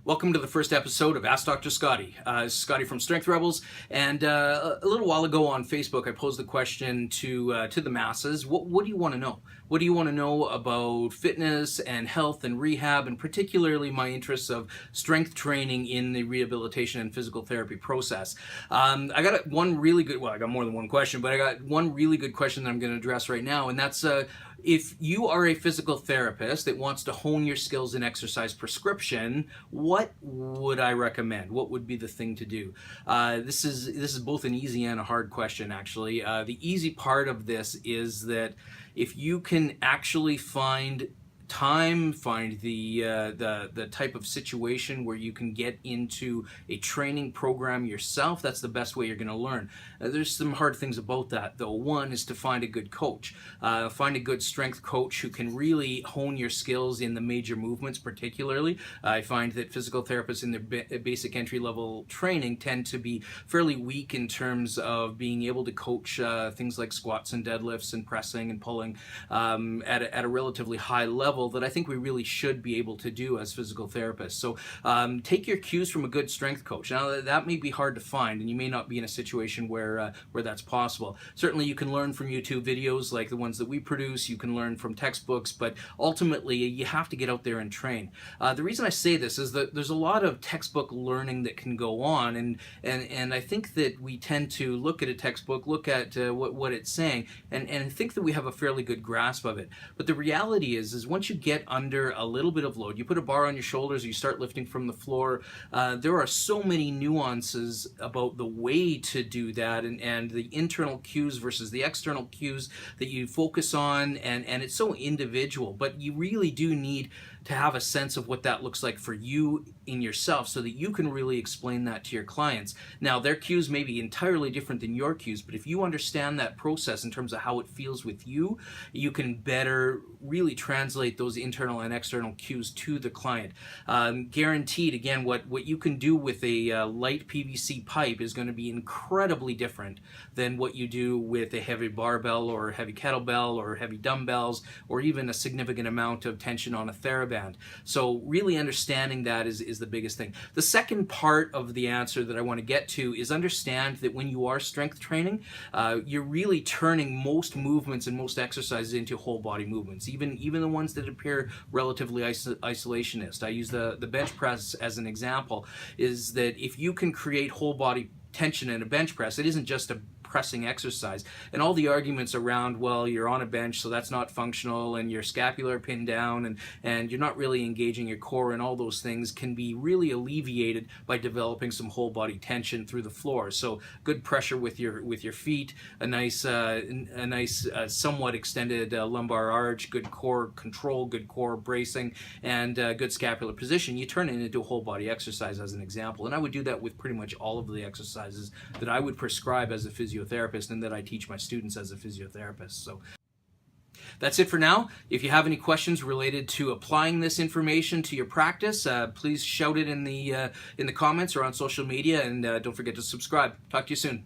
Welcome to the first episode of Ask Dr. Scotty. This is Scotty from Strength Rebels, and a little while ago on Facebook I posed the question to the masses, what do you want to know? What do you want to know about fitness and health and rehab, and particularly my interests of strength training in the rehabilitation and physical therapy process? I got one really good, well, I got more than one question, but I got one really good question that I'm going to address right now, and that's if you are a physical therapist that wants to hone your skills in exercise prescription, what would I recommend? What would be the thing to do? This is both an easy and a hard question, actually. The easy part of this is that if you can actually find the type of situation where you can get into a training program yourself, that's the best way you're going to learn. There's some hard things about that, though. One is to find a good coach. Find a good strength coach who can really hone your skills in the major movements particularly. I find that physical therapists in their basic entry-level training tend to be fairly weak in terms of being able to coach things like squats and deadlifts and pressing and pulling at a relatively high level that I think we really should be able to do as physical therapists. So take your cues from a good strength coach. Now that may be hard to find, and you may not be in a situation where that's possible. Certainly you can learn from YouTube videos like the ones that we produce, you can learn from textbooks, but ultimately you have to get out there and train. The reason I say this is that there's a lot of textbook learning that can go on, and I think that we tend to look at a textbook, look at what it's saying, and think that we have a fairly good grasp of it. But the reality is once you get under a little bit of load, you put a bar on your shoulders, you start lifting from the floor, there are so many nuances about the way to do that, and the internal cues versus the external cues that you focus on, and it's so individual, but you really do need to have a sense of what that looks like for you in yourself so that you can really explain that to your clients. Now, their cues may be entirely different than your cues, but if you understand that process in terms of how it feels with you, you can better really translate those internal and external cues to the client. Guaranteed, again, what you can do with a light PVC pipe is going to be incredibly different than what you do with a heavy barbell or heavy kettlebell or heavy dumbbells or even a significant amount of tension on a TheraBand. So really understanding that is the biggest thing. The second part of the answer that I want to get to is understand that when you are strength training, you're really turning most movements and most exercises into whole body movements, even the ones that appear relatively isolationist. I use the bench press as an example, is that if you can create whole body tension in a bench press, it isn't just a pressing exercise. And all the arguments around, well, you're on a bench, so that's not functional, and your scapular pinned down, and you're not really engaging your core, and all those things can be really alleviated by developing some whole body tension through the floor. So good pressure with your feet, a nice somewhat extended lumbar arch, good core control, good core bracing, and good scapular position. You turn it into a whole body exercise as an example. And I would do that with pretty much all of the exercises that I would prescribe as a physiotherapist and that I teach my students as a physiotherapist. So that's it for now. If you have any questions related to applying this information to your practice, please shout it in the comments or on social media, and don't forget to subscribe. Talk to you soon.